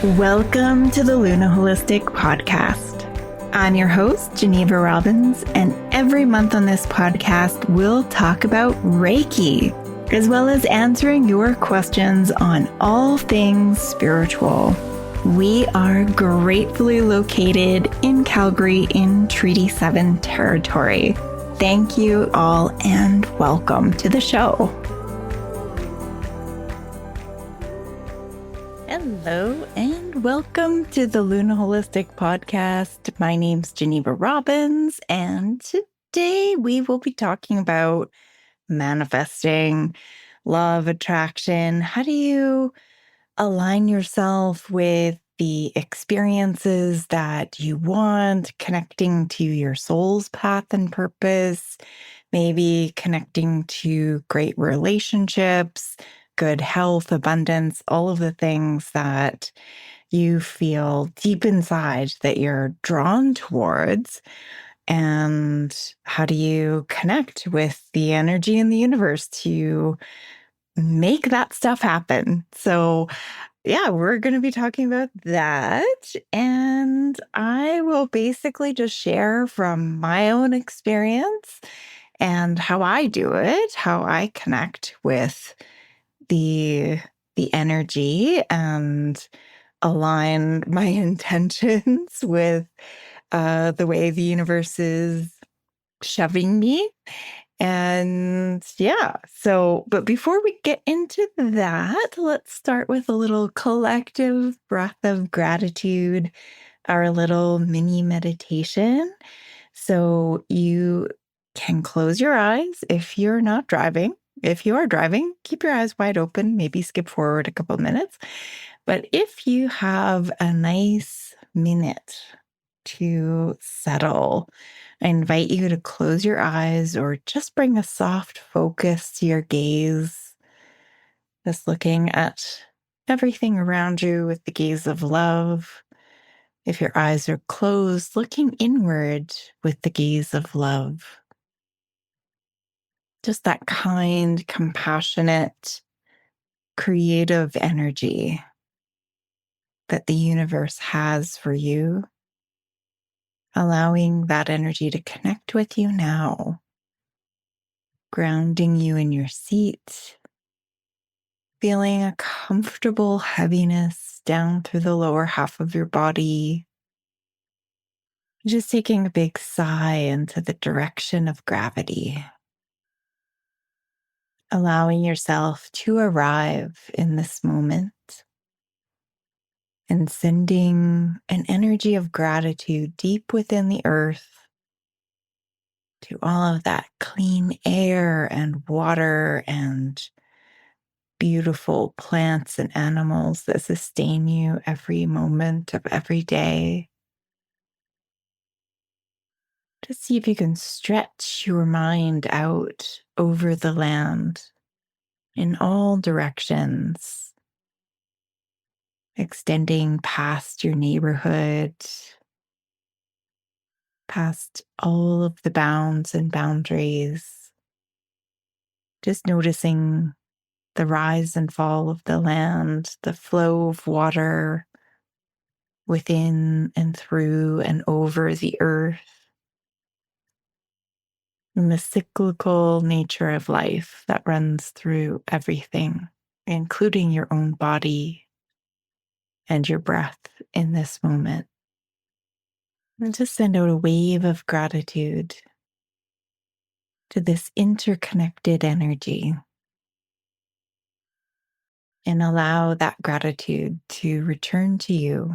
Welcome to the Luna Holistic Podcast. I'm your host, Geneva Robbins, and every month on this podcast, we'll talk about Reiki, as well as answering your questions on all things spiritual. We are gratefully located in Calgary in Treaty 7 territory. Thank you all and welcome to the show. Hello and welcome to the Luna Holistic Podcast. My name's Geneva Robbins, and today we will be talking about manifesting, law of attraction. How do you align yourself with the experiences that you want, connecting to your soul's path and purpose, maybe connecting to great relationships, good health, abundance, all of the things that you feel deep inside that you're drawn towards. And how do you connect with the energy in the universe to make that stuff happen? So, yeah, we're going to be talking about that. And I will basically just share from my own experience and how I do it, how I connect with the energy and align my intentions with the way the universe is shoving me. And yeah, but before we get into that, let's start with a little collective breath of gratitude, our little mini meditation. So you can close your eyes if you're not driving. If you are driving, keep your eyes wide open, maybe skip forward a couple of minutes. But if you have a nice minute to settle, I invite you to close your eyes or just bring a soft focus to your gaze, just looking at everything around you with the gaze of love. If your eyes are closed, looking inward with the gaze of love. Just that kind, compassionate, creative energy that the universe has for you, allowing that energy to connect with you now, grounding you in your seat, feeling a comfortable heaviness down through the lower half of your body. Just taking a big sigh into the direction of gravity, allowing yourself to arrive in this moment and sending an energy of gratitude deep within the earth to all of that clean air and water and beautiful plants and animals that sustain you every moment of every day. Just see if you can stretch your mind out over the land in all directions, extending past your neighborhood, past all of the bounds and boundaries, just noticing the rise and fall of the land, the flow of water within and through and over the earth, and the cyclical nature of life that runs through everything, including your own body and your breath in this moment. And just send out a wave of gratitude to this interconnected energy and allow that gratitude to return to you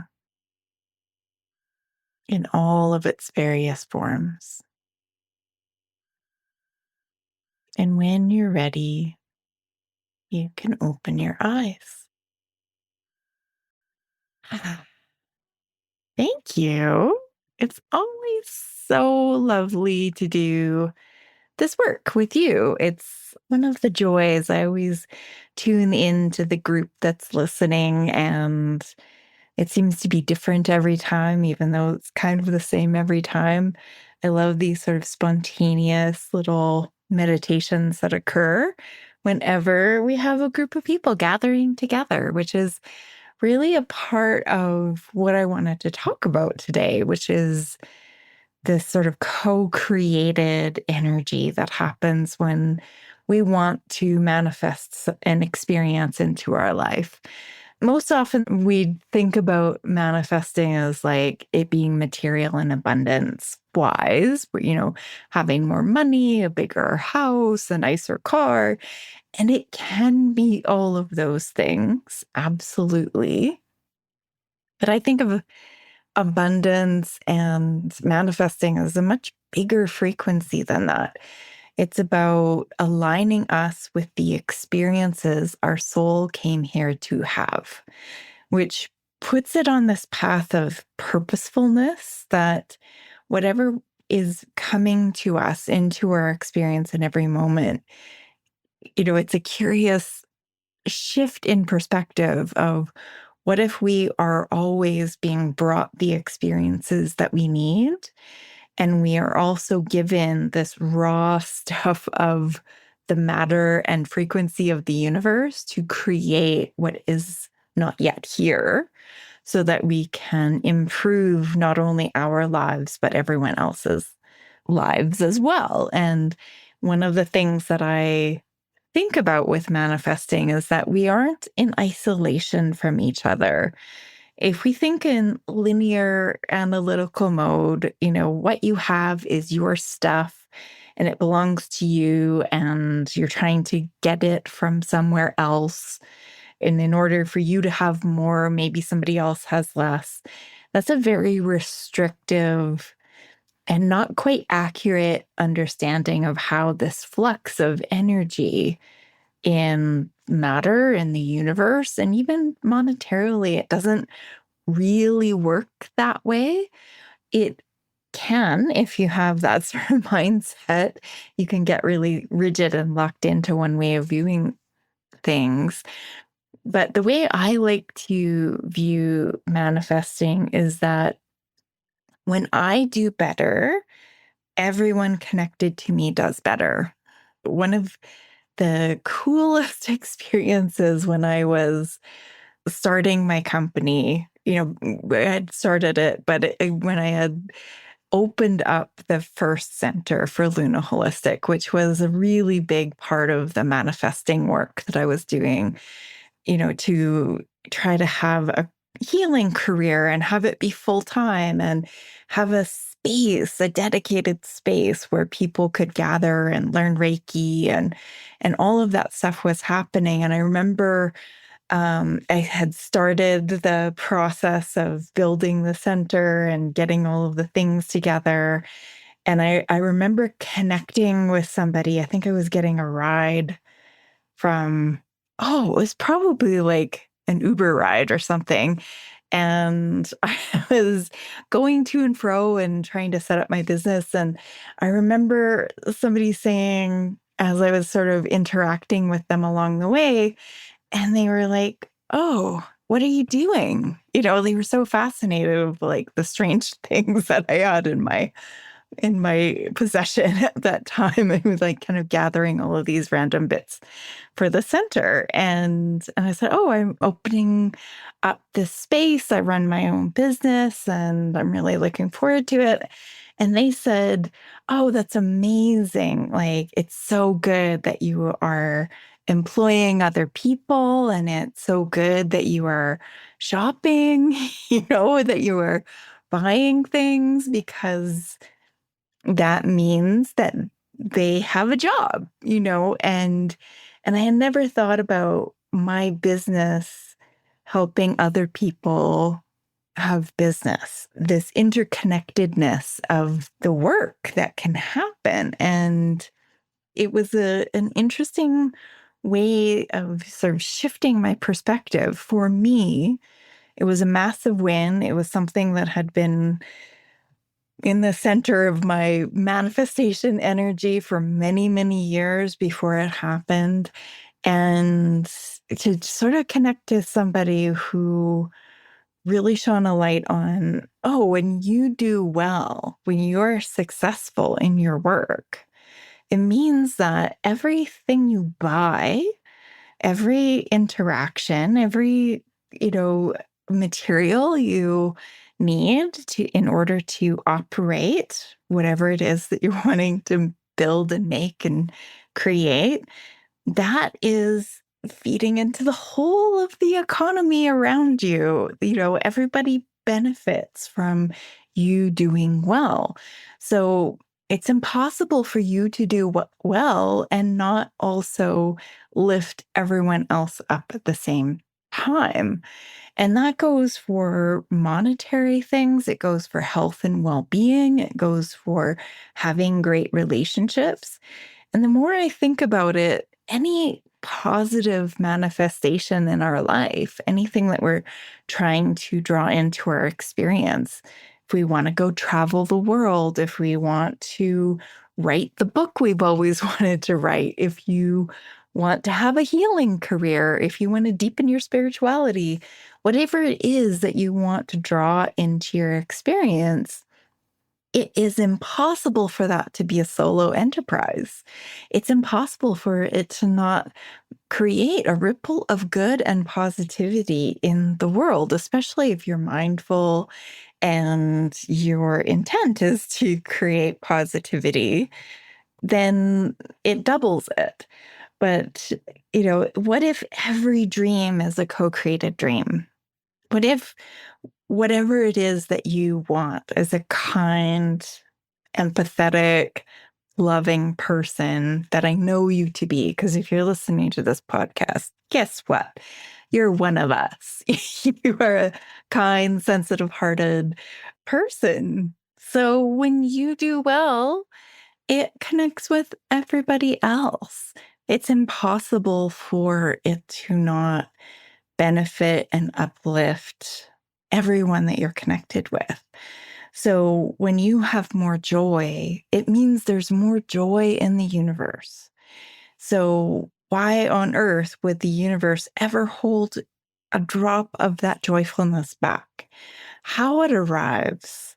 in all of its various forms. And when you're ready, you can open your eyes. Thank you. It's always so lovely to do this work with you. It's one of the joys. I always tune into the group that's listening, and it seems to be different every time, even though it's kind of the same every time. I love these sort of spontaneous little meditations that occur whenever we have a group of people gathering together, which is really a part of what I wanted to talk about today, which is this sort of co-created energy that happens when we want to manifest an experience into our life. Most often we think about manifesting as like it being material and abundance wise, having more money, a bigger house, a nicer car. And it can be all of those things, absolutely. But I think of abundance and manifesting as a much bigger frequency than that. It's about aligning us with the experiences our soul came here to have, which puts it on this path of purposefulness that whatever is coming to us into our experience in every moment, it's a curious shift in perspective of what if we are always being brought the experiences that we need? And we are also given this raw stuff of the matter and frequency of the universe to create what is not yet here so that we can improve not only our lives, but everyone else's lives as well. And one of the things that I think about with manifesting is that we aren't in isolation from each other. If we think in linear analytical mode, what you have is your stuff and it belongs to you, and you're trying to get it from somewhere else. And in order for you to have more, maybe somebody else has less. That's a very restrictive and not quite accurate understanding of how this flux of energy in matter in the universe and even monetarily, it doesn't really work that way. It can, if you have that sort of mindset, you can get really rigid and locked into one way of viewing things. But the way I like to view manifesting is that when I do better, everyone connected to me does better. One of the coolest experiences when I was starting my company, I had started it, but when I had opened up the first center for Luna Holistic, which was a really big part of the manifesting work that I was doing, to try to have a healing career and have it be full time and have a space, a dedicated space where people could gather and learn Reiki and all of that stuff was happening. And I remember I had started the process of building the center and getting all of the things together. And I remember connecting with somebody. I think I was getting a ride from, it was probably like an Uber ride or something. And I was going to and fro and trying to set up my business. And I remember somebody saying, as I was sort of interacting with them along the way, and they were like, "Oh, what are you doing?" They were so fascinated with like the strange things that I had in my possession at that time. I was like kind of gathering all of these random bits for the center. And I said, "Oh, I'm opening up this space. I run my own business and I'm really looking forward to it." And they said, "Oh, that's amazing. Like, it's so good that you are employing other people, and it's so good that you are shopping, that you are buying things, because that means that they have a job, and I had never thought about my business helping other people have business, this interconnectedness of the work that can happen. And it was an interesting way of sort of shifting my perspective. For me, it was a massive win. It was something that had been in the center of my manifestation energy for many, many years before it happened. And to sort of connect to somebody who really shone a light on, when you do well, when you're successful in your work, it means that everything you buy, every interaction, every you know, material you need to in order to operate whatever it is that you're wanting to build and make and create, that is feeding into the whole of the economy around you. Everybody benefits from you doing well. So it's impossible for you to do well and not also lift everyone else up at the same time. And that goes for monetary things, it goes for health and well being, it goes for having great relationships. And the more I think about it, any positive manifestation in our life, anything that we're trying to draw into our experience, if we want to go travel the world, if we want to write the book we've always wanted to write, if you want to have a healing career, if you want to deepen your spirituality, whatever it is that you want to draw into your experience, it is impossible for that to be a solo enterprise. It's impossible for it to not create a ripple of good and positivity in the world, especially if you're mindful and your intent is to create positivity, then it doubles it. But, what if every dream is a co-created dream? What if whatever it is that you want as a kind, empathetic, loving person that I know you to be, because if you're listening to this podcast, guess what? You're one of us. You are a kind, sensitive hearted person. So when you do well, it connects with everybody else. It's impossible for it to not benefit and uplift everyone that you're connected with. So when you have more joy, it means there's more joy in the universe. So why on earth would the universe ever hold a drop of that joyfulness back? How it arrives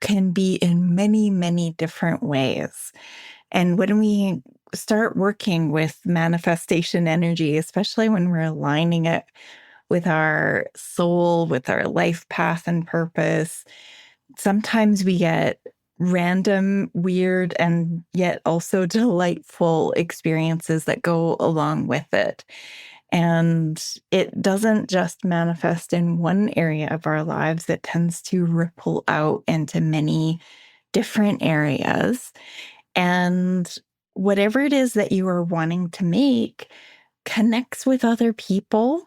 can be in many, many different ways. And when we start working with manifestation energy, especially when we're aligning it with our soul, with our life path and purpose, sometimes we get random, weird, and yet also delightful experiences that go along with it. And it doesn't just manifest in one area of our lives, it tends to ripple out into many different areas. And whatever it is that you are wanting to make connects with other people.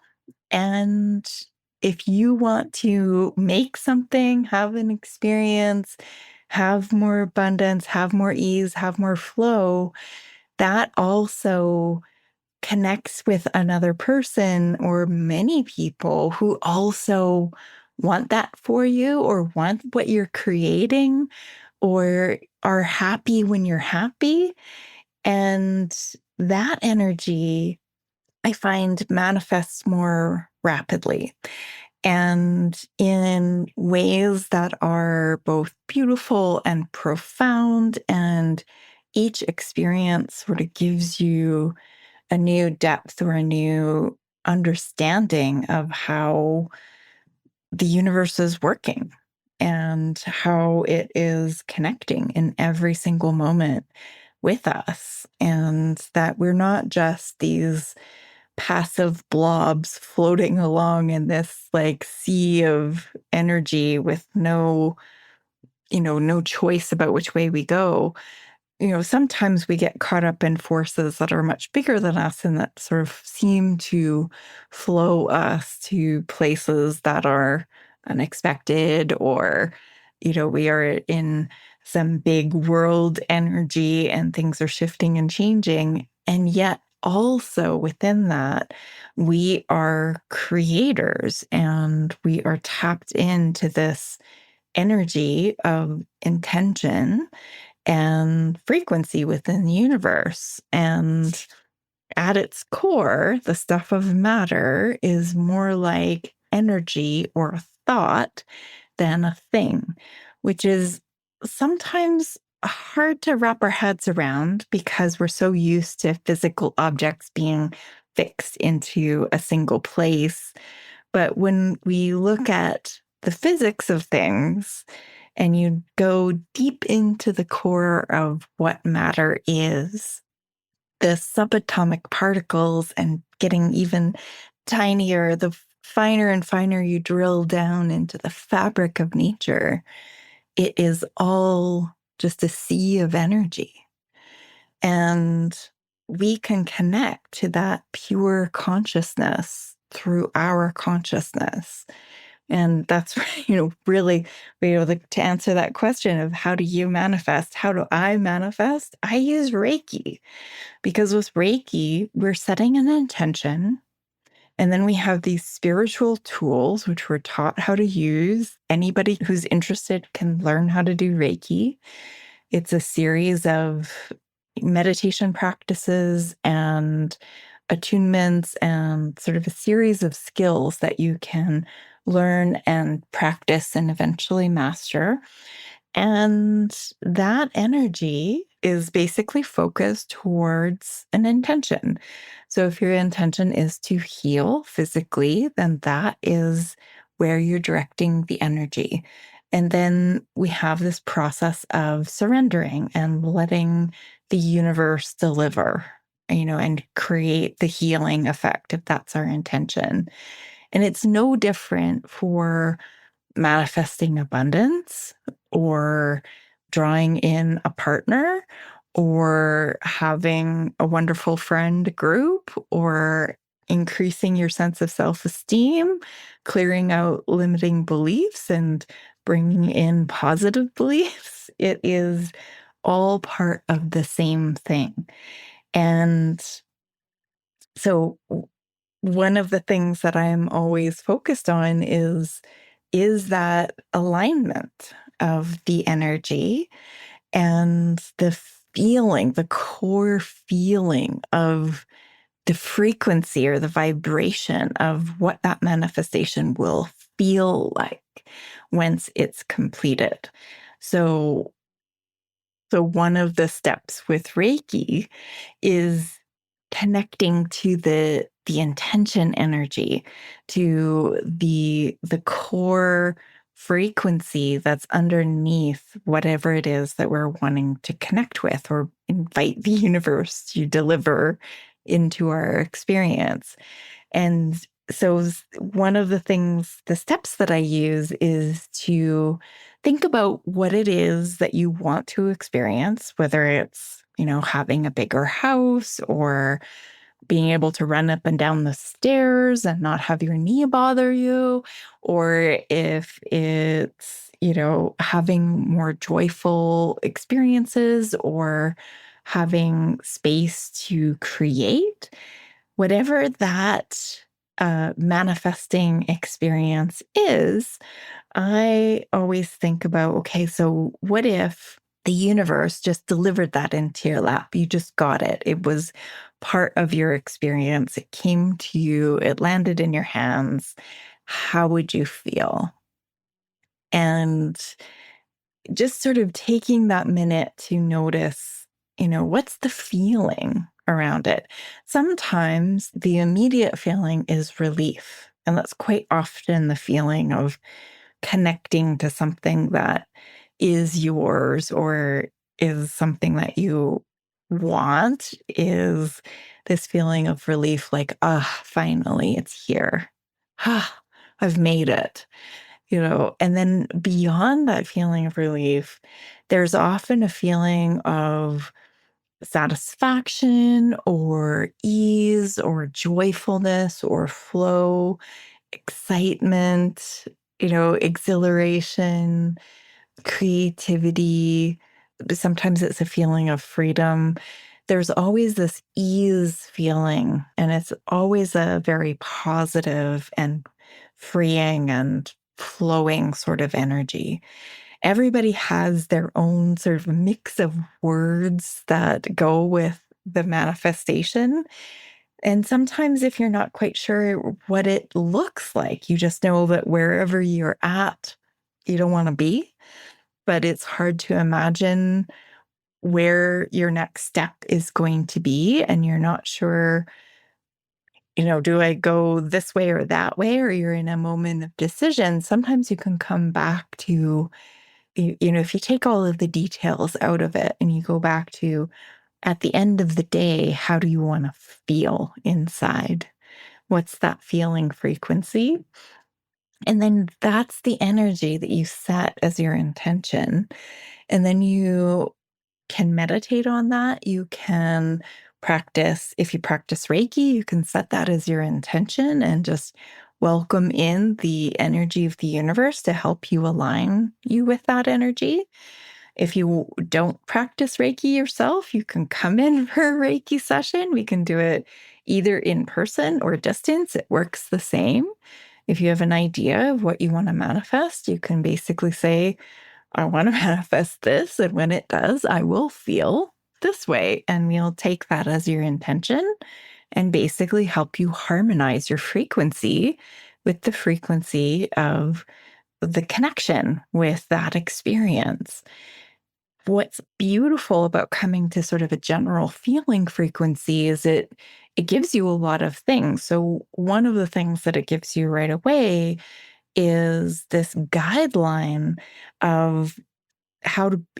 And if you want to make something, have an experience, have more abundance, have more ease, have more flow, that also connects with another person or many people who also want that for you or want what you're creating or are happy when you're happy. And that energy, I find, manifests more rapidly and in ways that are both beautiful and profound. And each experience sort of gives you a new depth or a new understanding of how the universe is working and how it is connecting in every single moment with us. And that we're not just these passive blobs floating along in this like sea of energy with no choice about which way we go. Sometimes we get caught up in forces that are much bigger than us and that sort of seem to flow us to places that are unexpected, or, we are in some big world energy and things are shifting and changing. And yet, also within that, we are creators and we are tapped into this energy of intention and frequency within the universe. And at its core, the stuff of matter is more like energy or a thought than a thing, which is sometimes hard to wrap our heads around because we're so used to physical objects being fixed into a single place. But when we look at the physics of things and you go deep into the core of what matter is, the subatomic particles and getting even tinier, the finer and finer you drill down into the fabric of nature, it is all just a sea of energy. And we can connect to that pure consciousness through our consciousness. And that's, really, to answer that question of how do you manifest? How do I manifest? I use Reiki because with Reiki, we're setting an intention. And then we have these spiritual tools, which we're taught how to use. Anybody who's interested can learn how to do Reiki. It's a series of meditation practices and attunements and sort of a series of skills that you can learn and practice and eventually master. And that energy is basically focused towards an intention. So if your intention is to heal physically, then that is where you're directing the energy. And then we have this process of surrendering and letting the universe deliver, and create the healing effect if that's our intention. And it's no different for manifesting abundance or drawing in a partner or having a wonderful friend group or increasing your sense of self-esteem, clearing out limiting beliefs and bringing in positive beliefs. It is all part of the same thing. And so one of the things that I'm always focused on is that alignment of the energy and the feeling, the core feeling of the frequency or the vibration of what that manifestation will feel like once it's completed. So one of the steps with Reiki is connecting to the intention energy, to the core frequency that's underneath whatever it is that we're wanting to connect with or invite the universe to deliver into our experience. And so one of the steps that I use is to think about what it is that you want to experience, whether it's, having a bigger house or being able to run up and down the stairs and not have your knee bother you, or if it's, having more joyful experiences or having space to create, whatever that manifesting experience is, I always think about, okay, so what if the universe just delivered that into your lap? You just got it. It was part of your experience. It came to you, it landed in your hands. How would you feel? And just sort of taking that minute to notice, what's the feeling around it? Sometimes the immediate feeling is relief. And that's quite often the feeling of connecting to something that is yours or is something that you want, is this feeling of relief, like, ah, finally it's here. Ah, I've made it. And then beyond that feeling of relief, there's often a feeling of satisfaction or ease or joyfulness or flow, excitement, exhilaration, creativity. Sometimes it's a feeling of freedom. There's always this ease feeling, and it's always a very positive and freeing and flowing sort of energy. Everybody has their own sort of mix of words that go with the manifestation. And sometimes, if you're not quite sure what it looks like, you just know that wherever you're at, you don't want to be, but it's hard to imagine where your next step is going to be. And you're not sure do I go this way or that way? Or you're in a moment of decision, sometimes you can come back to, if you take all of the details out of it and you go back to, at the end of the day, how do you want to feel inside? What's that feeling frequency? And then that's the energy that you set as your intention. And then you can meditate on that. You can practice, if you practice Reiki, you can set that as your intention and just welcome in the energy of the universe to help you align you with that energy. If you don't practice Reiki yourself, you can come in for a Reiki session. We can do it either in person or distance. It works the same. If you have an idea of what you want to manifest, you can basically say, I want to manifest this. And when it does, I will feel this way. And we'll take that as your intention and basically help you harmonize your frequency with the frequency of the connection with that experience. What's beautiful about coming to sort of a general feeling frequency is it gives you a lot of things. So one of the things that it gives you right away is this guideline of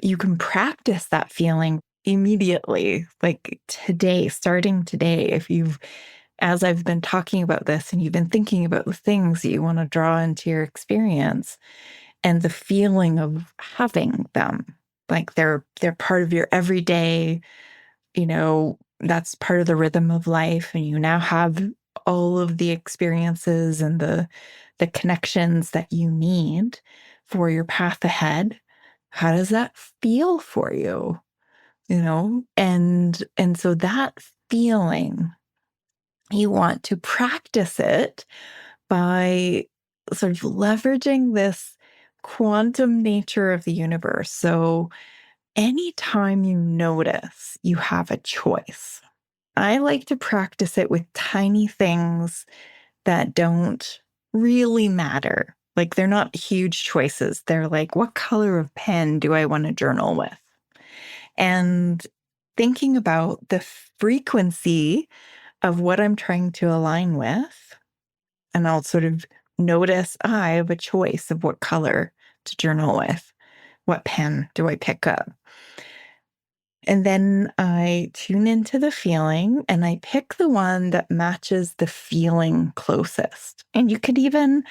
you can practice that feeling immediately, like today, starting today. As I've been talking about this and you've been thinking about the things that you want to draw into your experience and the feeling of having them, like they're part of your everyday, that's part of the rhythm of life. And you now have all of the experiences and the connections that you need for your path ahead. How does that feel for you? And so that feeling, you want to practice it by sort of leveraging this quantum nature of the universe. So anytime you notice you have a choice, I like to practice it with tiny things that don't really matter. Like they're not huge choices. They're like, what color of pen do I want to journal with? And thinking about the frequency of what I'm trying to align with, and I'll sort of notice I have a choice of what color to journal with. What pen do I pick up? And then I tune into the feeling and I pick the one that matches the feeling closest. And you could even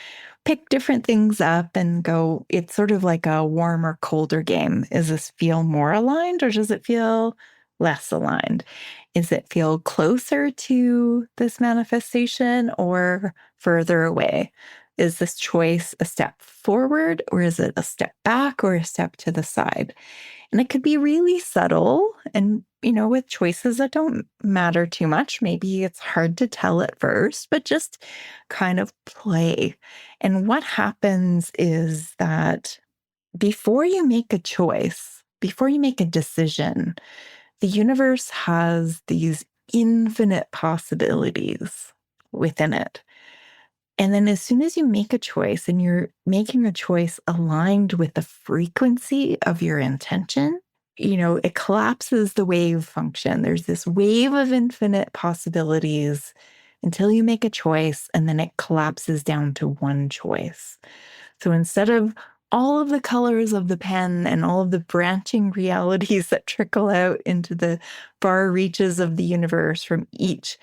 pick different things up and go, it's sort of like a warmer, colder game. Is this feel more aligned or does it feel less aligned? Is it feel closer to this manifestation or further away? Is this choice a step forward or is it a step back or a step to the side? And it could be really subtle and, with choices that don't matter too much. Maybe it's hard to tell at first, but just kind of play. And what happens is that before you make a choice, before you make a decision, the universe has these infinite possibilities within it. And then as soon as you make a choice and you're making a choice aligned with the frequency of your intention, it collapses the wave function. There's this wave of infinite possibilities until you make a choice, and then it collapses down to one choice. So instead of all of the colors of the pen and all of the branching realities that trickle out into the far reaches of the universe from each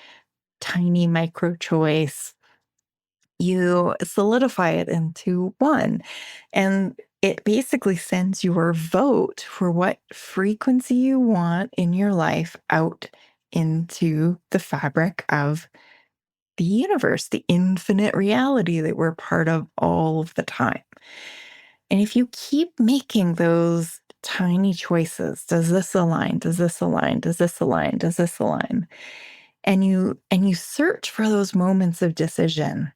tiny micro choice, you solidify it into one. And it basically sends your vote for what frequency you want in your life out into the fabric of the universe, the infinite reality that we're part of all of the time. And if you keep making those tiny choices, does this align? Does this align? Does this align? Does this align? And you search for those moments of decision.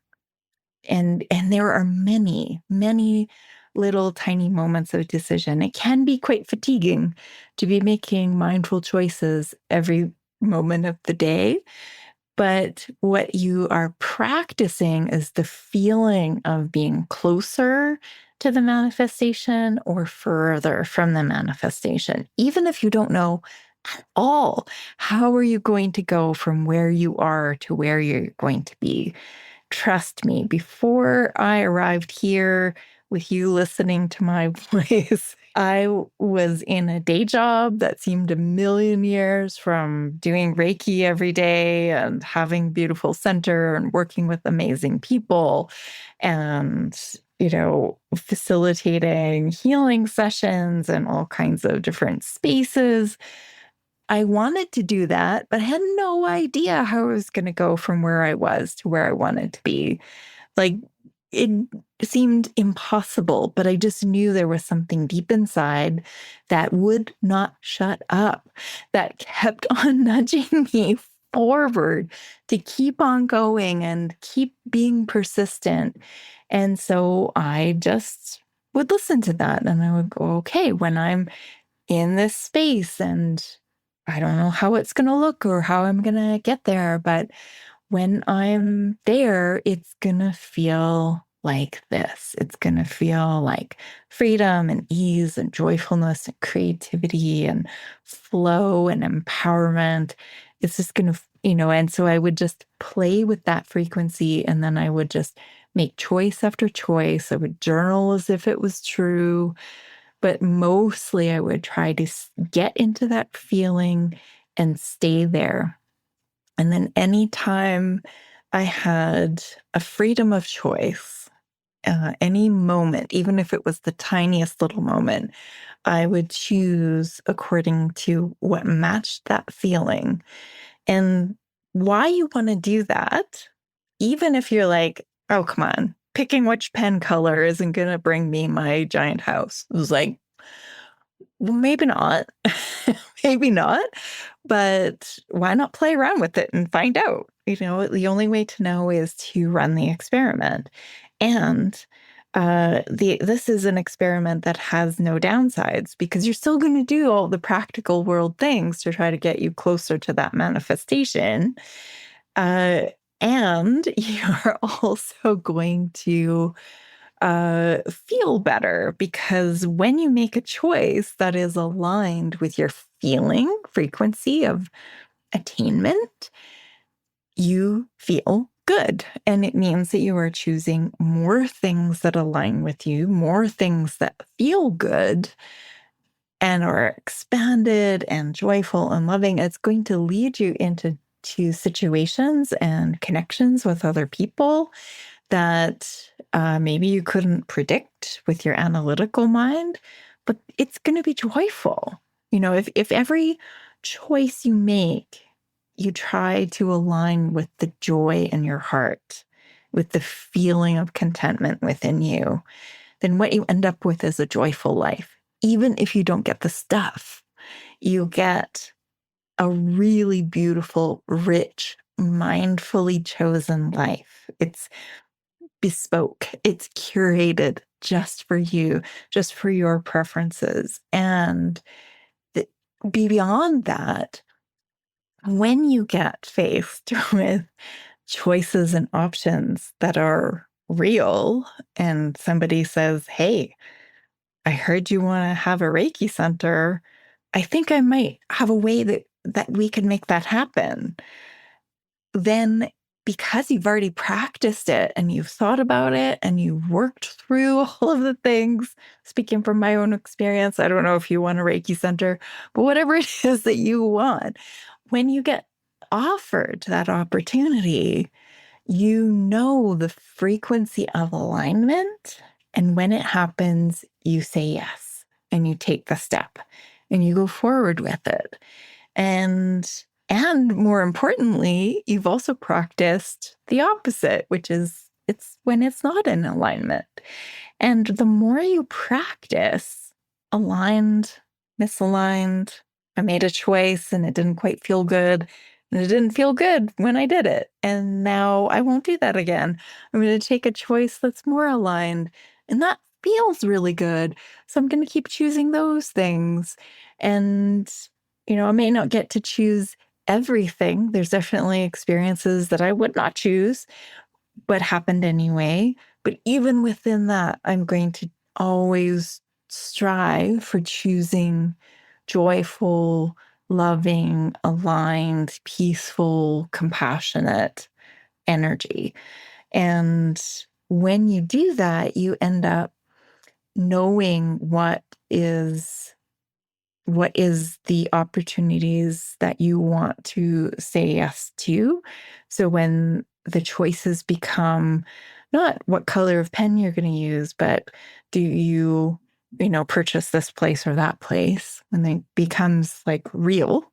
And there are many, many little tiny moments of decision. It can be quite fatiguing to be making mindful choices every moment of the day. But what you are practicing is the feeling of being closer to the manifestation or further from the manifestation, even if you don't know all. How are you going to go from where you are to where you're going to be? Trust me, before I arrived here with you listening to my voice, was in a day job that seemed a million years from doing Reiki every day and having beautiful center and working with amazing people and, facilitating healing sessions and all kinds of different spaces. I wanted to do that, but I had no idea how I was going to go from where I was to where I wanted to be. Like, it seemed impossible, but I just knew there was something deep inside that would not shut up, that kept on nudging me forward to keep on going and keep being persistent. And so I just would listen to that and I would go, okay, when I'm in this space and I don't know how it's going to look or how I'm going to get there, but when I'm there, it's going to feel like this. It's going to feel like freedom and ease and joyfulness and creativity and flow and empowerment. It's just going to, and so I would just play with that frequency and then I would just make choice after choice. I would journal as if it was true, but mostly I would try to get into that feeling and stay there. And then anytime I had a freedom of choice, any moment, even if it was the tiniest little moment, I would choose according to what matched that feeling. And why you want to do that, even if you're like, oh, come on, picking which pen color isn't going to bring me my giant house. It was like, well, maybe not. Maybe not. But why not play around with it and find out? The only way to know is to run the experiment. And this is an experiment that has no downsides because you're still going to do all the practical world things to try to get you closer to that manifestation. Uh, and you're also going to feel better because when you make a choice that is aligned with your feeling frequency of attainment, you feel good. And it means that you are choosing more things that align with you, more things that feel good and are expanded and joyful and loving. It's going to lead you into situations and connections with other people that maybe you couldn't predict with your analytical mind, but it's going to be joyful. If every choice you make, you try to align with the joy in your heart, with the feeling of contentment within you, then what you end up with is a joyful life. Even if you don't get the stuff, you get a really beautiful, rich, mindfully chosen life. It's bespoke. It's curated just for you, just for your preferences. And beyond that, when you get faced with choices and options that are real, and somebody says, hey, I heard you want to have a Reiki center. I think I might have a way that we can make that happen. Then because you've already practiced it and you've thought about it and you've worked through all of the things, speaking from my own experience, I don't know if you want a Reiki center, but whatever it is that you want, when you get offered that opportunity, you know the frequency of alignment. And when it happens, you say yes and you take the step and you go forward with it. And more importantly, you've also practiced the opposite, which is it's when it's not in alignment. And the more you practice aligned, misaligned, I made a choice and it didn't quite feel good. And it didn't feel good when I did it. And now I won't do that again. I'm going to take a choice that's more aligned. And that feels really good. So I'm going to keep choosing those things. And, I may not get to choose everything. There's definitely experiences that I would not choose, but happened anyway. But even within that, I'm going to always strive for choosing joyful, loving, aligned, peaceful, compassionate energy. And when you do that, you end up knowing what is the opportunities that you want to say yes to. So when the choices become not what color of pen you're going to use, but do you purchase this place or that place, when it becomes like real,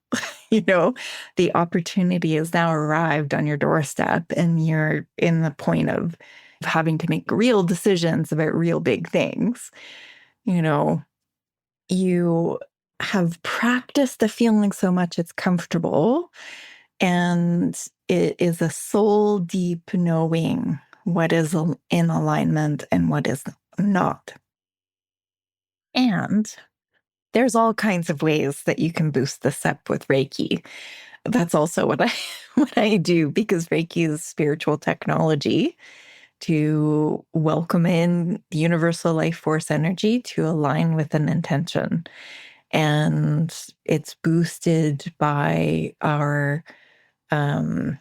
you know, the opportunity has now arrived on your doorstep and you're in the point of having to make real decisions about real big things. You know, you have practiced the feeling so much it's comfortable, and it is a soul deep knowing what is in alignment and what is not. And there's all kinds of ways that you can boost this up with Reiki. That's also what I what I do, because Reiki is spiritual technology to welcome in the universal life force energy to align with an intention. And it's boosted by our um,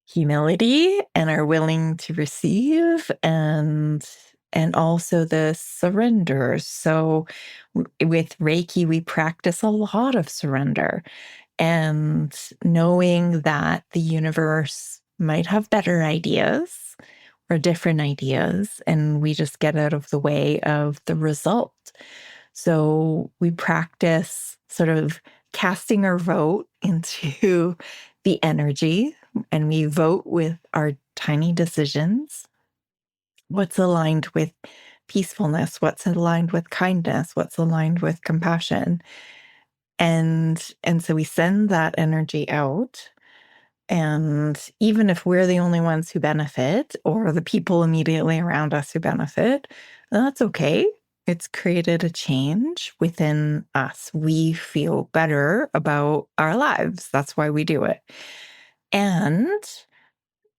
humility and our willing to receive, and also the surrender. So with Reiki, we practice a lot of surrender and knowing that the universe might have better ideas or different ideas, and we just get out of the way of the result. So we practice sort of casting our vote into the energy, and we vote with our tiny decisions. What's aligned with peacefulness? What's aligned with kindness? What's aligned with compassion? And so we send that energy out. And even if we're the only ones who benefit, or the people immediately around us who benefit, that's okay. It's created a change within us. We feel better about our lives. That's why we do it. And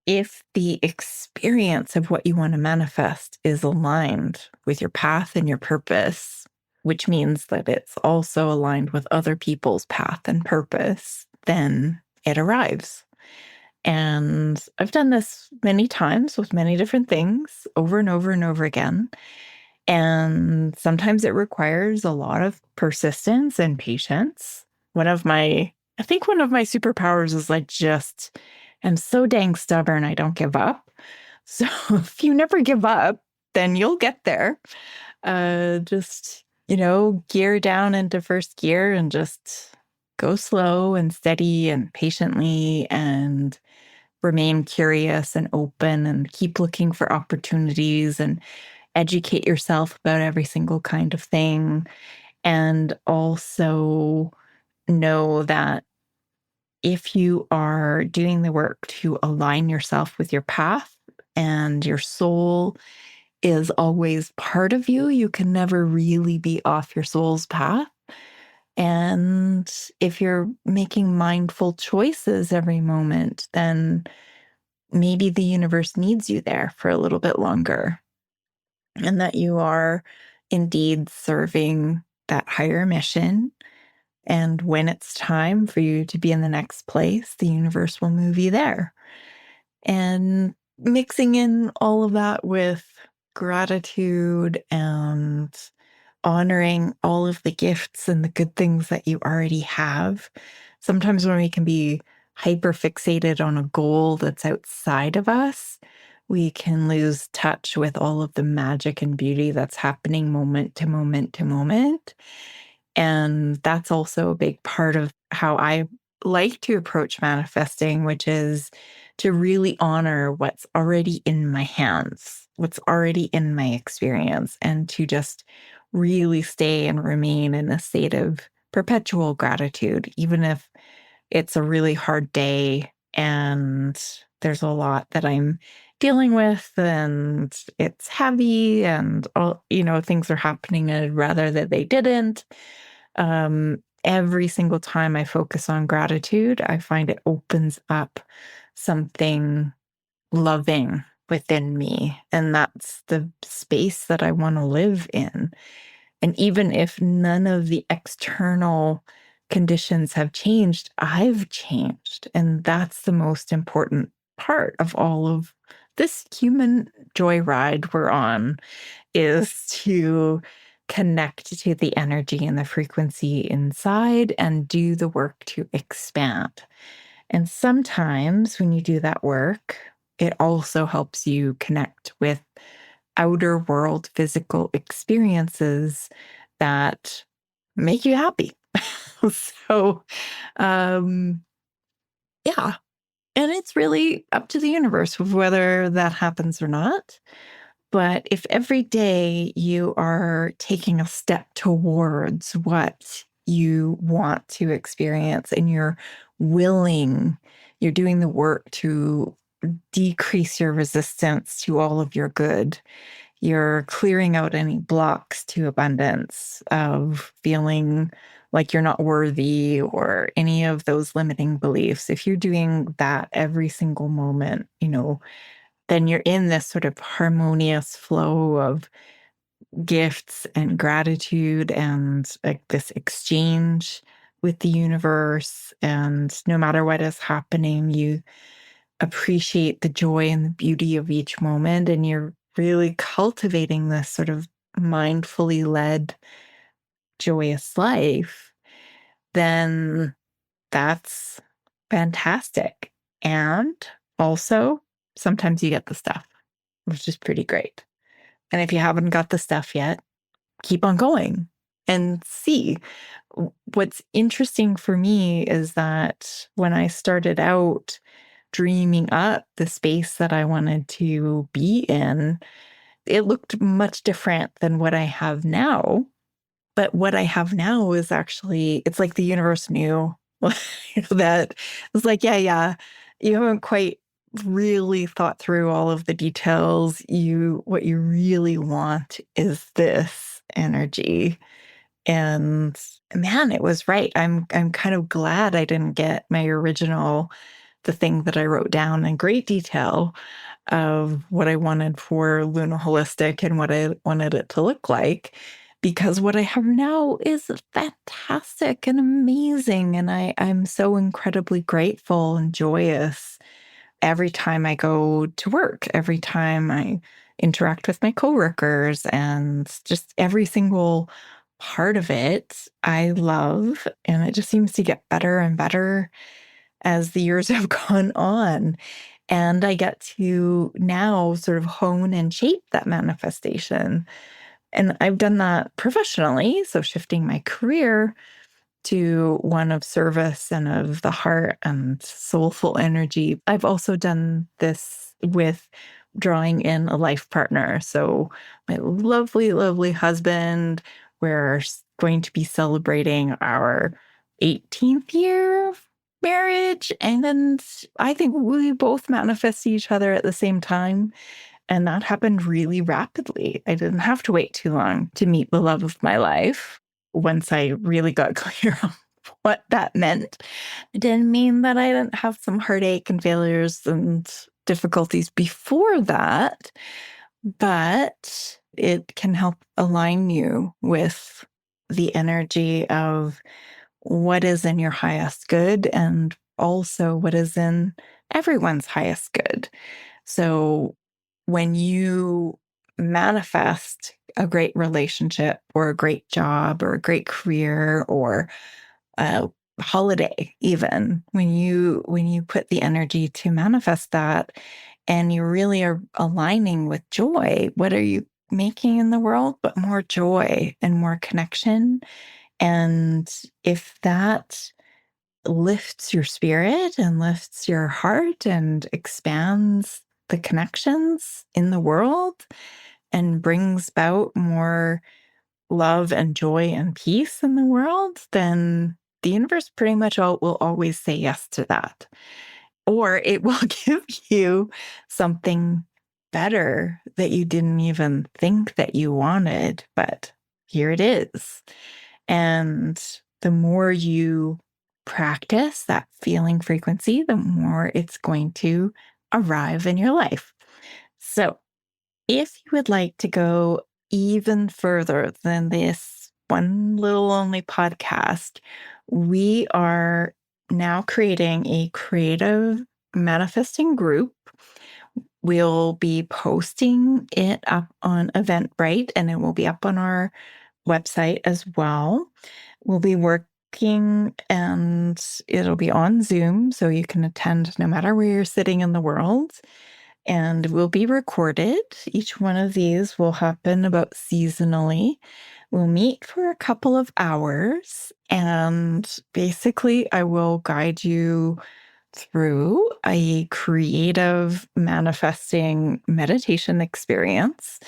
if the experience of what you want to manifest is aligned with your path and your purpose, which means that it's also aligned with other people's path and purpose, then it arrives. And I've done this many times with many different things over and over and over again. And sometimes it requires a lot of persistence and patience. I think one of my superpowers is I'm so dang stubborn, I don't give up. So if you never give up, then you'll get there. Just, gear down into first gear and just go slow and steady and patiently, and remain curious and open and keep looking for opportunities and educate yourself about every single kind of thing. And also know that if you are doing the work to align yourself with your path, and your soul is always part of you, you can never really be off your soul's path. And if you're making mindful choices every moment, then maybe the universe needs you there for a little bit longer, and that you are indeed serving that higher mission. And when it's time for you to be in the next place, the universe will move you there. And mixing in all of that with gratitude and honoring all of the gifts and the good things that you already have. Sometimes when we can be hyper fixated on a goal that's outside of us, we can lose touch with all of the magic and beauty that's happening moment to moment to moment. And that's also a big part of how I like to approach manifesting, which is to really honor what's already in my hands, what's already in my experience, and to just really stay and remain in a state of perpetual gratitude, even if it's a really hard day and there's a lot that I'm dealing with and it's heavy and all, things are happening and I'd rather that they didn't. Every single time I focus on gratitude, I find it opens up something loving within me. And that's the space that I want to live in. And even if none of the external conditions have changed, I've changed. And that's the most important part of all of this human joyride we're on, is to connect to the energy and the frequency inside and do the work to expand. And sometimes when you do that work, it also helps you connect with outer world physical experiences that make you happy. So, um, yeah. And it's really up to the universe whether that happens or not. But if every day you are taking a step towards what you want to experience and you're doing the work to decrease your resistance to all of your good, you're clearing out any blocks to abundance of feeling like you're not worthy or any of those limiting beliefs. If you're doing that every single moment, then you're in this sort of harmonious flow of gifts and gratitude and like this exchange with the universe. And no matter what is happening, you appreciate the joy and the beauty of each moment. And you're really cultivating this sort of mindfully led, joyous life. Then that's fantastic. And also, sometimes you get the stuff, which is pretty great. And if you haven't got the stuff yet, keep on going and see. What's interesting for me is that when I started out dreaming up the space that I wanted to be in, it looked much different than what I have now. But what I have now is actually, it's like the universe knew that it's like, yeah, you haven't quite really thought through all of the details. What you really want is this energy. And man, it was right. I'm kind of glad I didn't get my original, the thing that I wrote down in great detail of what I wanted for Luna Holistic and what I wanted it to look like, because what I have now is fantastic and amazing. And I'm so incredibly grateful and joyous every time I go to work, every time I interact with my coworkers, and just every single part of it I love. And it just seems to get better and better as the years have gone on. And I get to now sort of hone and shape that manifestation. And I've done that professionally. So shifting my career to one of service and of the heart and soulful energy. I've also done this with drawing in a life partner. So my lovely, lovely husband, we're going to be celebrating our 18th year of marriage. And then I think we both manifest each other at the same time. And that happened really rapidly. I didn't have to wait too long to meet the love of my life. Once I really got clear on what that meant, it didn't mean that I didn't have some heartache and failures and difficulties before that, but it can help align you with the energy of what is in your highest good and also what is in everyone's highest good. So when you manifest a great relationship or a great job or a great career or a holiday, even when you put the energy to manifest that and you really are aligning with joy, what are you making in the world but more joy and more connection? And if that lifts your spirit and lifts your heart and expands the connections in the world and brings about more love and joy and peace in the world, then the universe pretty much will always say yes to that. Or it will give you something better that you didn't even think that you wanted, but here it is. And the more you practice that feeling frequency, the more it's going to arrive in your life. So, if you would like to go even further than this one little only podcast, we are now creating a creative manifesting group. We'll be posting it up on Eventbrite, and it will be up on our website as well. We'll be working and it'll be on Zoom, so you can attend no matter where you're sitting in the world. And will be recorded. Each one of these will happen about seasonally. We'll meet for a couple of hours, and basically, I will guide you through a creative manifesting meditation experience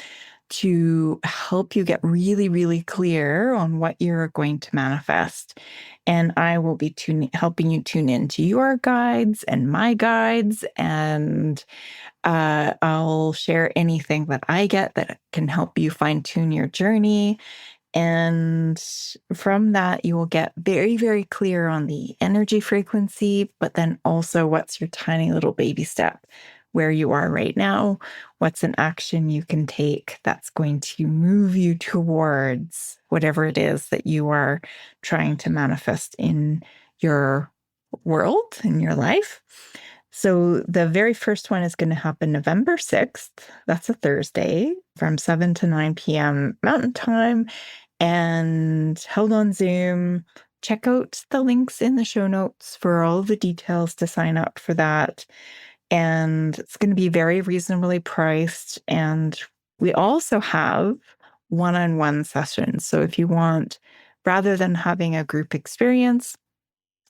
to help you get really, really clear on what you're going to manifest. And I will be helping you tune into your guides and my guides, and I'll share anything that I get that can help you fine tune your journey. And from that, you will get very, very clear on the energy frequency, but then also what's your tiny little baby step where you are right now. What's an action you can take that's going to move you towards whatever it is that you are trying to manifest in your world, in your life. So the very first one is going to happen November 6th. That's a Thursday from 7 to 9 p.m. Mountain Time, and held on Zoom. Check out the links in the show notes for all the details to sign up for that. And it's going to be very reasonably priced. And we also have one-on-one sessions. So if you want, rather than having a group experience,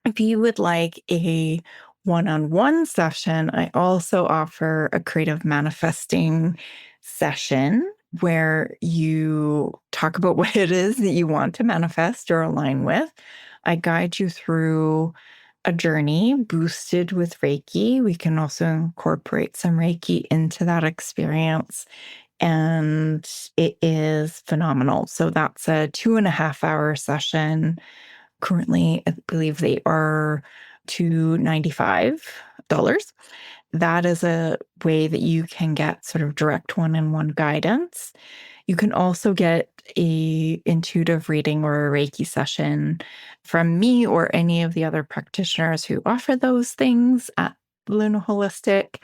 if you would like a one-on-one session, I also offer a creative manifesting session where you talk about what it is that you want to manifest or align with. I guide you through a journey boosted with Reiki. We can also incorporate some Reiki into that experience, and it is phenomenal. So that's a 2.5-hour session. Currently, I believe they are $295. That is a way that you can get sort of direct one-on-one guidance. You can also get a intuitive reading or a Reiki session from me or any of the other practitioners who offer those things at Luna Holistic,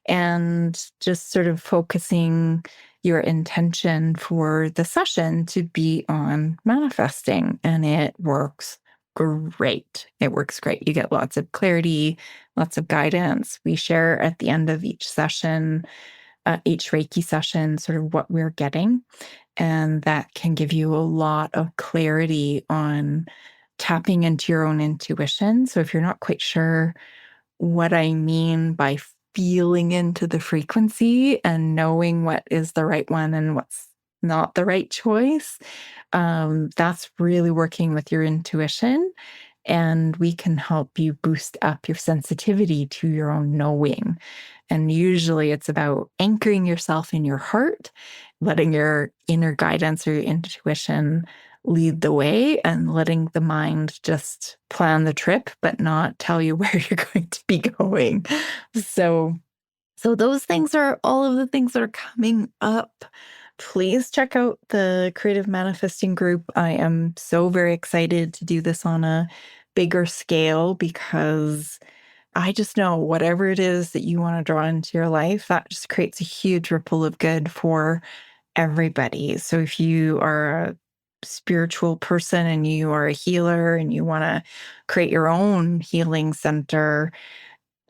and just sort of focusing your intention for the session to be on manifesting. And it works great. It works great. You get lots of clarity, lots of guidance. We share at the end of each session, each Reiki session, sort of what we're getting. And that can give you a lot of clarity on tapping into your own intuition. So if you're not quite sure what I mean by feeling into the frequency and knowing what is the right one and what's not the right choice, that's really working with your intuition. And we can help you boost up your sensitivity to your own knowing. And usually it's about anchoring yourself in your heart, letting your inner guidance or your intuition lead the way, and letting the mind just plan the trip, but not tell you where you're going to be going. So those things are all of the things that are coming up. Please check out the Creative Manifesting group. I am so very excited to do this on a bigger scale, because I just know whatever it is that you want to draw into your life, that just creates a huge ripple of good for everybody. So if you are a spiritual person and you are a healer and you want to create your own healing center,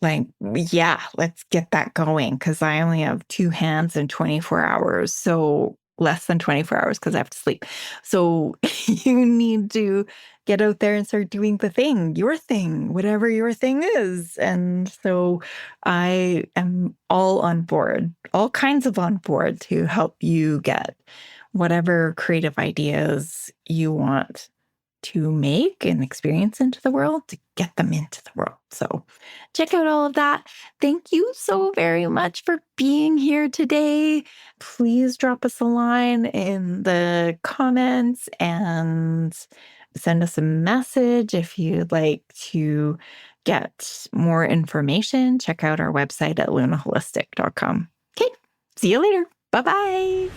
like, yeah, let's get that going, because I only have 2 hands and 24 hours. So less than 24 hours because I have to sleep. So you need to get out there and start doing the thing, your thing, whatever your thing is. And so I am all on board, all kinds of on board to help you get whatever creative ideas you want to make and experience into the world, to get them into the world. So check out all of that. Thank you so very much for being here today. Please drop us a line in the comments and send us a message if you'd like to get more information. Check out our website at lunaholistic.com. Okay, see you later. Bye-bye.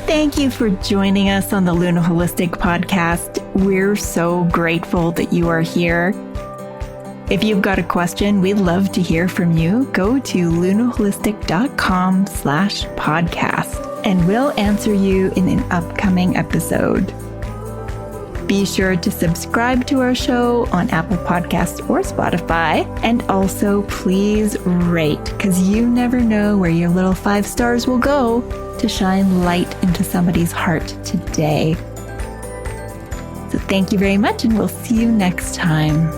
Thank you for joining us on the Luna Holistic Podcast. We're so grateful that you are here. If you've got a question, we'd love to hear from you. Go to lunaholistic.com/podcast and we'll answer you in an upcoming episode. Be sure to subscribe to our show on Apple Podcasts or Spotify. And also please rate, because you never know where your little 5 stars will go to shine light into somebody's heart today. So thank you very much, and we'll see you next time.